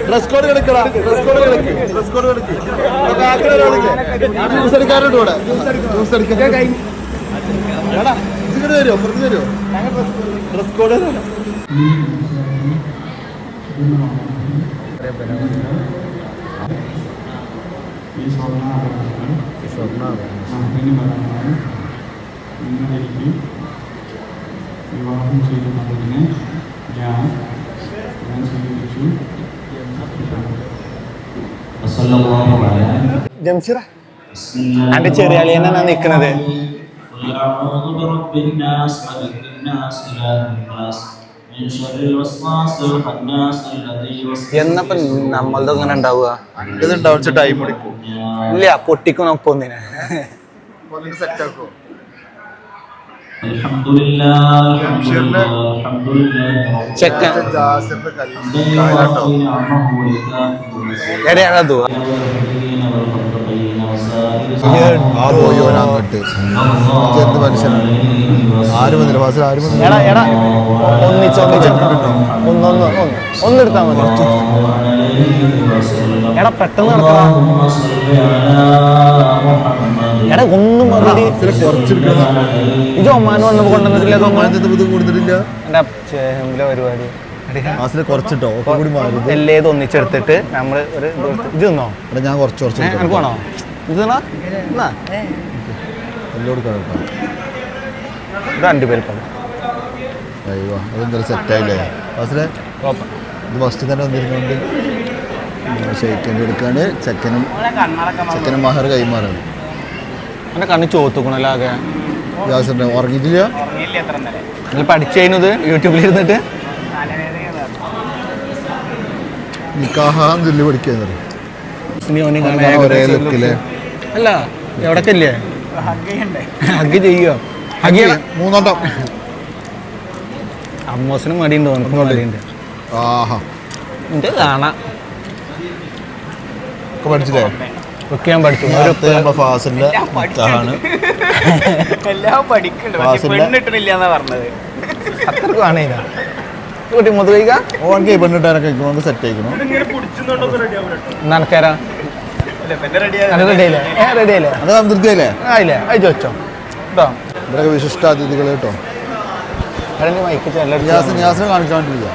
Dress code കിടക്കടാ, dress code കിടക്ക്, dress code കിടക്ക്. Juice എടുക്കാറുണ്ട് ഇവിടെ. ജ്യൂസ് എടുക്കാൻ വരുമോ? പുറത്ത് വരുമോ? ഡ്രസ് കോഡ് വിവാഹം ചെയ്യുന്നതിന് ഞാൻ സ്വീകരിച്ചു. എന്റെ ചെറിയ അളിയനാണ് നിക്കണത്. എന്നപ്പോ നമ്മളത് അങ്ങനെ ഉണ്ടാവുക? ടൈം എടുക്കും. ഇല്ല, പൊട്ടിക്കും നമുക്ക് ഒന്നിനെ. സെറ്റാക്കോ? ചെക്കൻ എവിടെയാണത്? എന്ത് മനുഷ്യനാണ്? ആരും വന്നില്ല ക്ലാസ്സിൽ, ആരും ഒന്നെടുത്താ മതി. എടാ പെട്ടെന്ന് നടക്കണം. എടാ ഒന്നും ഇത് ഒമാൻ വന്നപ്പോ കൊണ്ടുവന്നിട്ടില്ല. കൊടുത്തിട്ടില്ല എന്റെ ചേമ്പിലെ പരിപാടി. കുറച്ചിട്ടോ എല്ലേത് ഒന്നിച്ചെടുത്തിട്ട് നമ്മള് ഒരു ഇത് തിന്നോ? ഞാൻ കുറച്ച് എനിക്ക് വേണോ? ഇത് രണ്ടുപേര് അതെന്താ സെറ്റായില്ലേ? ഇത് ഫസ്റ്റ് തന്നെ വന്നിരുന്നോണ്ട് ഷെയ്ക്കൻ്റെ എടുക്കാണ്ട് ചെക്കനും മഹർ കൈമാറാണ്. എന്നെ കണ്ണ് ചോത്തുക്കണല്ലോ ആകെ. ഉറങ്ങിയിട്ടില്ല? പഠിച്ചു കഴിഞ്ഞത് യൂട്യൂബിൽ ഇരുന്നിട്ട് നിക്കാഹാന്ന് ചൊല്ലി പഠിക്കുന്നത്. അല്ല എവിടൊക്കെ ഇല്ലേ ഹഗ് ചെയ്യോ? മൂന്നോട്ടം അമ്മോസിനും മടിയുണ്ടോ? എനിക്ക് മടിയുണ്ട്. എനിക്ക് കാണാം. പഠിച്ചില്ലേ? ഒക്കെ ഞാൻ പഠിച്ചു. ഫാസിന്റെ അത്രക്ക് കാണേന കുട്ടി മുതൽ കഴിക്കാം. ഓൺക്ക് പെണ്ണിട്ടാനൊക്കെ സെറ്റ് ആയിക്കണോ? നനക്കാരാ റെഡിയല്ലേ? റെഡിയല്ലേ? അത് സംതൃപ്തിയല്ലേ? ആയില്ലേ? അയച്ചു വെച്ചോ കേട്ടോ. ഇവിടെയൊക്കെ വിശിഷ്ടാതിഥികൾ കേട്ടോ. ഞാസിനെ കാണിക്കാൻ വേണ്ടിയില്ല.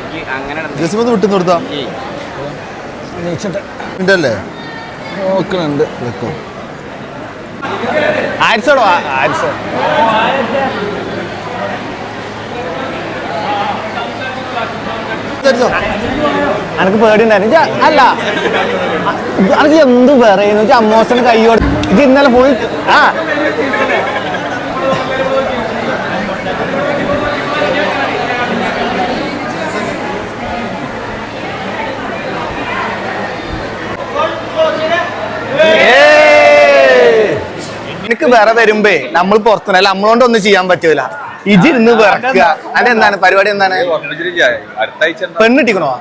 ജസിമൊന്ന് വിട്ടു നിർത്താ ല്ലേ? നോക്കുന്നുണ്ട്. വെക്കോ ആരിസോടോ? ആരിസോ അനക്ക് പേടിണ്ടായിരുന്നു. അല്ല അനക്ക് എന്ത് പറയുന്നു? അമ്മോസന് കൈയോട് ഇത് ഇന്നലെ പോയി. ആ എനിക്ക് വേറെ വരുമ്പേ നമ്മൾ പുറത്തുനിന്നല്ല, നമ്മളോണ്ട് ഒന്നും ചെയ്യാൻ പറ്റൂല. ഇജിരുന്ന് വിറക്കുക. അതെന്താണ് പരിപാടി? എന്താണ്? പെണ്ണിട്ടിക്കണോ?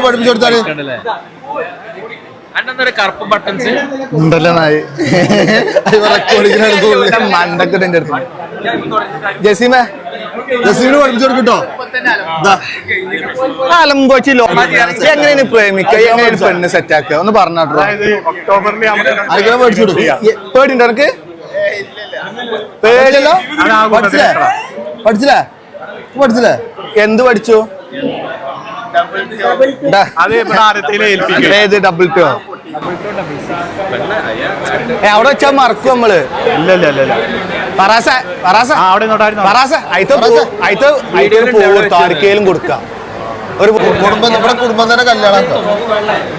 പഠിപ്പിച്ചു കൊടുത്താല് കറുപ്പ് ബട്ടൺസ് ഉണ്ടല്ലോ നായി മണ്ടൊക്കെ എന്റെ അടുത്ത്. ജസീമെ ജസീമിന് പഠിപ്പിച്ചു കൊടുക്കട്ടോ. അലമ്പോച്ചില്ലോ എങ്ങനെയാണ് പ്രേമിക്ക, എങ്ങനെയാണ് പെണ്ണ് സെറ്റാക്കുക ഒന്ന് പറഞ്ഞോ. ആർക്കെല്ലാം പഠിച്ചു കൊടുക്കുക? പേടിണ്ടോ എനിക്ക്? പേടിയല്ലോ. പഠിച്ചില്ലേ? പഠിച്ചില്ലേ? പഠിച്ചില്ലേ? എന്ത് പഠിച്ചു? ഏത് ഡബിൾ ടു? അവിടെ വെച്ചാ മറക്കും നമ്മള്. ആർക്കേലും കൊടുക്കാം. ഒരു കുടുംബം, നമ്മുടെ കുടുംബം തന്നെ കല്യാണം.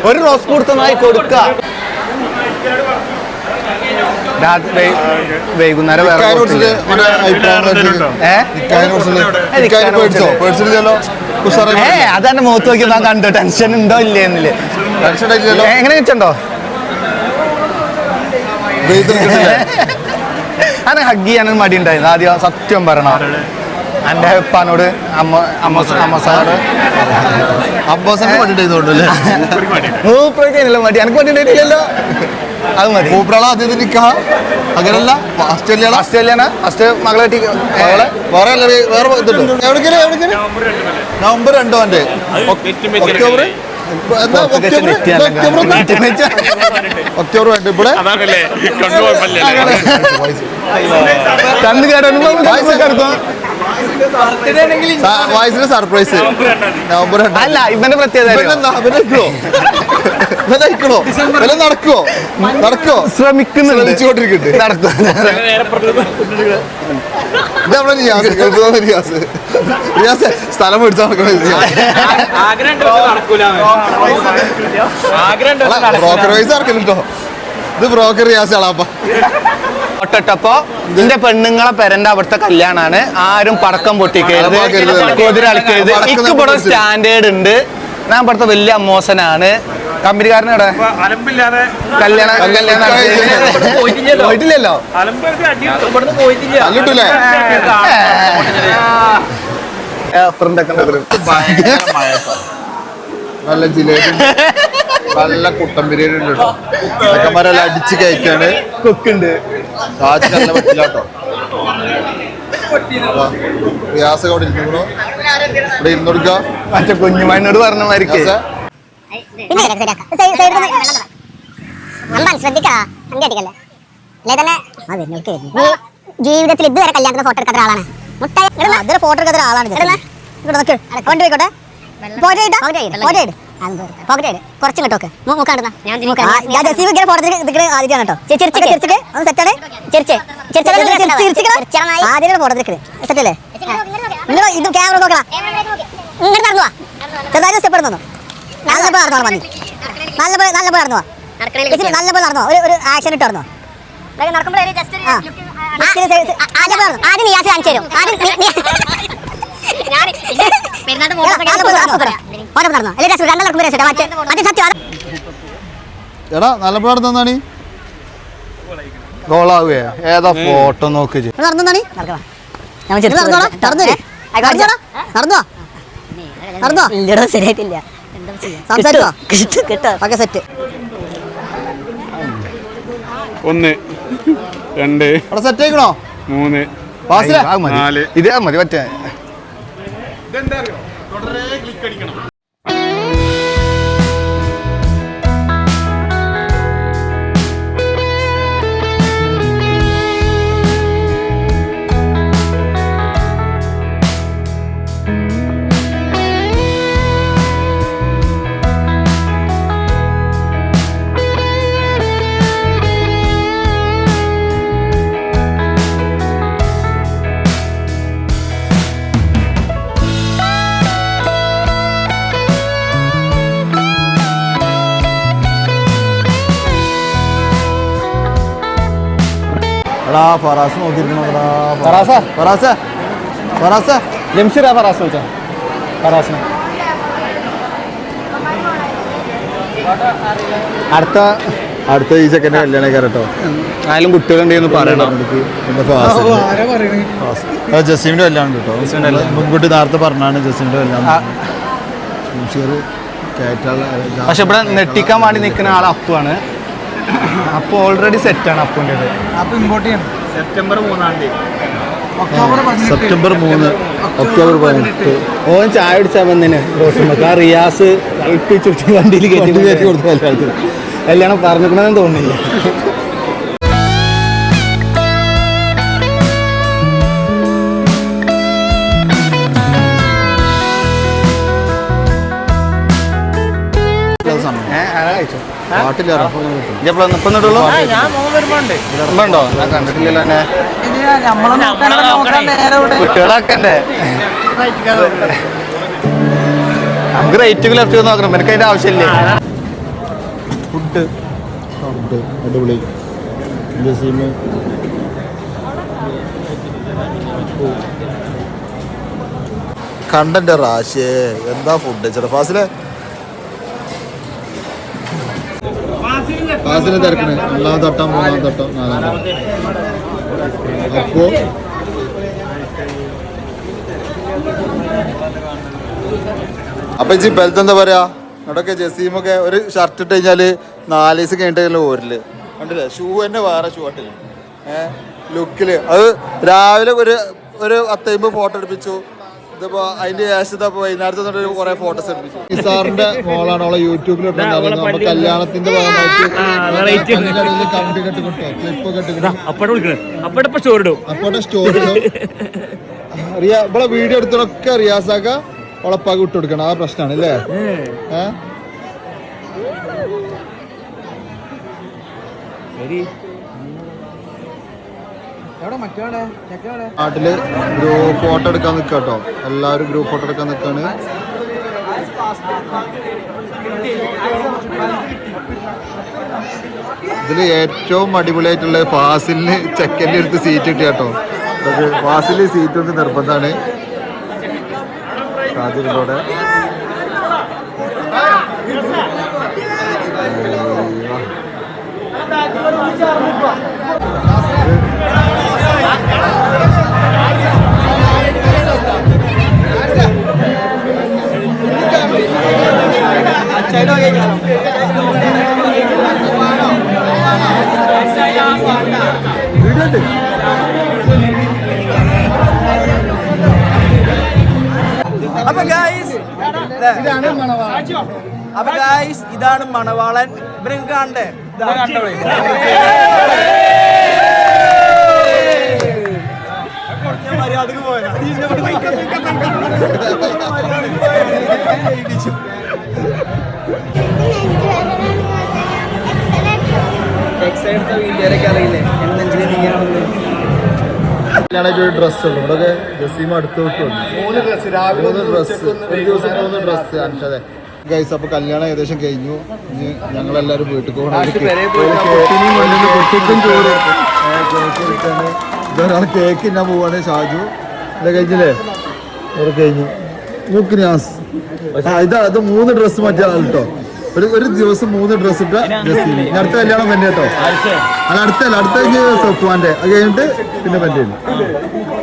ഒരു റോസ് കൊടുത്തതായി കൊടുക്ക. വൈകുന്നേരം അതെന്നെ മുഖത്ത് നോക്കി ഞാൻ കണ്ടു. ടെൻഷൻ ഉണ്ടോ ഇല്ലേ എന്നില്ലേ? എങ്ങനെ വെച്ചോ? അങ്ങനെ ഹഗ് ചെയ്യാനൊരു മടി ഉണ്ടായിരുന്നു ആദ്യം, സത്യം പറയണം. എൻ്റെ ഉപ്പാനോട് അമ്മസാനോട് അബ്ബാസിനെ മടിയുണ്ടായതുകൊണ്ടല്ലേ മൂപ്പറൊക്കെയാണല്ലോ മടി, എനിക്ക് മടി ഉണ്ടായിട്ടില്ലല്ലോ. അത് മതി. മൂപ്പറാളെ ആദ്യത്തെ നിക്കാ അങ്ങനല്ല, ഓസ്ട്രേലിയാണ് ഫസ്റ്റ് മകളെ വേറെ ഇതുണ്ട്. എവിടേക്കല്ലേ നവംബർ 2 എൻ്റെ ഒക്ടോബർ ഒക്ടോബർ 2 ഇവിടെ കണ്ണ് കേട്ടോ വയസ്സിന് സർപ്രൈസ് നവംബർ 2. അല്ല ഇവന്റെ പ്രത്യേകത നടക്കുവോ ശ്രമിക്കുന്നുണ്ട് നടക്കും. സ്ഥലം മേടിച്ചാൽ ബ്രോക്കർ വൈസ് ഇറക്കലുണ്ടോ? ഇത് ബ്രോക്കർ റിയാസ് ആളാപ്പ. ൊട്ടപ്പോ ഇതിന്റെ പെണ്ണുങ്ങളെ പെരന്റെ അവിടുത്തെ കല്യാണാണ്. ആരും പടക്കം പൊട്ടിക്കരുത്, കുതിരളിക്കരുത്. എനിക്ക് ഇവിടെ സ്റ്റാൻഡേർഡ് ഉണ്ട്. ഞാൻ ഇവിടുത്തെ വലിയ അമ്മോസനാണ്. കമ്പനിക്കാരനോടെ കല്യാണം പോയിട്ടില്ലല്ലോ. അല്ലിട്ടൂലേ നല്ല ജിലേബി, നല്ല കുട്ടൻ ബിരിയാണി ഉണ്ട് കേട്ടോ. ചെക്കന്മാരെല്ലാം അടിച്ച് കയറ്റാണ്. കുക്കുണ്ട്, സാജി നല്ല പറ്റില്ല കേട്ടോ. വ്യാസം അവിടെ ഇരിക്കണോ? ഇവിടെ ഇരുന്നോടുക്ക. മറ്റേ കുഞ്ഞുമാനോട് പറഞ്ഞ മാതിരിക്ക് ജീവിതത്തിൽ ഇതുവരെ കല്യാണത്തിന് ഫോട്ടോ എടുക്കാത്ത ആളാണ്. ഫോട്ടോ എടുക്കാത്ത ആളാണ്. കുറച്ചും കേട്ടോ മൂക്കാണ്ടെന്നാ ഫോട്ടോ ആദ്യമാണ് കേട്ടോ. ചിരിച്ചിട്ട് ഒന്ന് സെറ്റാണ്. ആദ്യം ഫോട്ടോ സെറ്റല്ലേ? ഇത് ക്യാമറ നോക്കണം. ഇങ്ങനെ നടന്നു പോവാ. ചെറുതായിട്ട് സ്റ്റെപ്പ് എടുത്തു. നല്ലപോലെ നടന്നു മതി. നല്ലപോലെ നടന്നു. നല്ലപോലെ നടന്നോ. ഒരു ആക്ഷൻ ഇട്ട് നടന്നോ. ആദ്യം നീ ആശ കാണിച്ചു തരും. എടാ നല്ലപ്പോൾ നടന്നാണ് ഗോളാവേ. ഏതാ ഫോട്ടോ നോക്ക് ശരിയായിട്ടില്ല. Set 1 2 set ആയിക്കണോ? 3 4 ഇതേ മതി. മറ്റേ എടാ ഫറാസ് നോക്കിയിരിക്കണോ? ജംഷീറാ ഫറാസ് വിളിച്ചോ. ഫറാസിനെ അടുത്ത ഈ സെക്കൻഡ് കല്യാണം കേട്ടോ. ആയാലും കുട്ടികളുണ്ടെന്ന് പറയണം. ജസീമിന്റെ കല്യാണം കേട്ടോ. മുൻകൂട്ടി നേരത്തെ പറഞ്ഞാണ് ജസീമിന്റെ കല്യാണം. പക്ഷെ ഇവിടെ നെട്ടിക്കാൻ വേണ്ടി നിൽക്കുന്ന ആൾ അപ്പുവാണ്. അപ്പൊ ഓൾറെഡി സെറ്റാണ് അപ്പുൻ്റെത്. സെപ്റ്റംബർ 3 സെപ്റ്റംബർ 3 ഒക്ടോബർ 18 ഓൻ ചായ പിടിച്ചാൽ വന്നതിന് റോഷമ്മക്ക് റിയാസ് കളിപ്പിച്ചു വണ്ടിയിൽ കയറ്റി കൊടുത്തു. കല്യാണം പറഞ്ഞിക്കണമെന്ന് തോന്നുന്നില്ല. കണ്ടിട്ടില്ലല്ലോ എന്നെ. കുട്ടികളാക്കണ്ടേ? നമുക്ക് റേറ്റ് ലെഫ്റ്റ് നോക്കണം. എനിക്ക് അതിന്റെ ആവശ്യമില്ലേ. ഫുഡ് അടിപൊളി. ജസീമ് കണ്ടന്റെ റാശേ എന്താ ഫുഡ് ചേട്ടാ. ഫാസിലെ തിരക്കണേ. 1ാം തട്ടം 3ാം തട്ടം 4ാം തട്ടം അപ്പോ അപ്പൊ ഇച്ചി ബെൽത്ത് എന്താ പറയാ അവിടെയൊക്കെ ജസീമൊക്കെ ഒരു ഷർട്ട് ഇട്ട് കഴിഞ്ഞാല് 4 ദിവസം കഴിഞ്ഞിട്ടല്ലോ ഓരില് കണ്ടില്ലേ ഷൂ തന്നെ വേറെ ഷൂ ആട്ടില്ല ലുക്കില് അത് രാവിലെ ഒരു 10-50 ഫോട്ടോ എടുപ്പിച്ചു ഇതിപ്പോ അതിന്റെ ശേഷത്തെ വൈകുന്നേരത്തെ കുറെ ഫോട്ടോസ് എടുപ്പിച്ചു നിസാറിന്റെ മോളാണ് അവളെ യൂട്യൂബിൽ കല്യാണത്തിന്റെ ഭാഗമായിട്ട് കമ്പി കെട്ടി കിട്ടോ ക്ലിപ്പ് കെട്ടി അപ്പോടെ സ്റ്റോറി ഇടും ഇവിടെ വീഡിയോ എടുത്തതൊക്കെ റിയാസാക്ക ഉളപ്പാക്കി വിട്ടു കൊടുക്കണം ആ പ്രശ്നമാണ് അല്ലേ നാട്ടില് ഗ്രൂപ്പ് ഫോട്ടോ എടുക്കാൻ നിൽക്കുക കേട്ടോ എല്ലാവരും ഗ്രൂപ്പ് ഫോട്ടോ എടുക്കാൻ നിൽക്കാണ് ഇതിൽ ഏറ്റവും അടിപൊളിയായിട്ടുള്ള ഫാസിലിന് ചെക്കൻ്റെ അടുത്ത് സീറ്റ് കിട്ടിയ കേട്ടോ ഫാസില് സീറ്റ് ഒന്ന് നിർബന്ധമാണ് സാധ്യതയോടെ അപ്പൊ ഗായ്സ് ഇതാണ് മണവാളൻ ഇവരെ കാണണ്ടേ മര്യാദക്ക് പോയാ അറിയില്ലേ ഡ്രസ് ഉള്ളു ഇവിടെ ജസീമ അടുത്ത് മൂന്ന് ഡ്രസ് അൻഷതെ ഗൈസ് അപ്പൊ കല്യാണം ഏകദേശം കഴിഞ്ഞു ഇനി ഞങ്ങളെല്ലാരും വീട്ടിൽ ഇതൊരാൾ കേക്ക് തിന്നാൻ പോവാണ് ഷാജു ഇല്ല കഴിഞ്ഞില്ലേ അവിടെ കഴിഞ്ഞു മൂക്കിനാസ് ഇതാ അത് 3 ഡ്രസ്സ് മറ്റേ ആൾ കേട്ടോ ഒരു ദിവസം 3 ഡ്രസ് ഇട്ട ജസീമി അടുത്ത കല്യാണം പെന്നെ കേട്ടോ അടുത്ത സഫ്വാന്റെ അത് കഴിഞ്ഞിട്ട് പിന്നെ പെന്നെ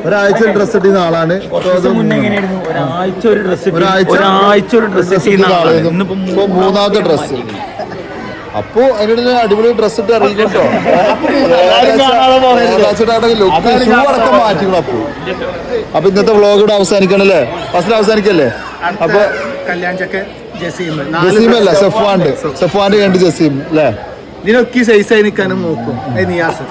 ഒരാഴ്ച ഡ്രസ് ഇട്ടിരുന്ന ആളാണ് മൂന്നാമത്തെ ഡ്രസ് അപ്പൊ അതിനിടെ അടിപൊളി ഡ്രസ് ഇട്ട് അറിയില്ലോ അടക്കം മാറ്റിക്കണം അപ്പൊ ഇന്നത്തെ വ്ളോഗ് ഇവിടെ അവസാനിക്കണല്ലേ ഫസ്റ്റ് അവസാനിക്കല്ലേ അപ്പൊ ജസീമല്ല സഫ്വാന്റെ കണ്ട് ജസീം അല്ലേ ഇതിനൊക്കെ സൈസായി നിൽക്കാനും നോക്കും നിയാസ്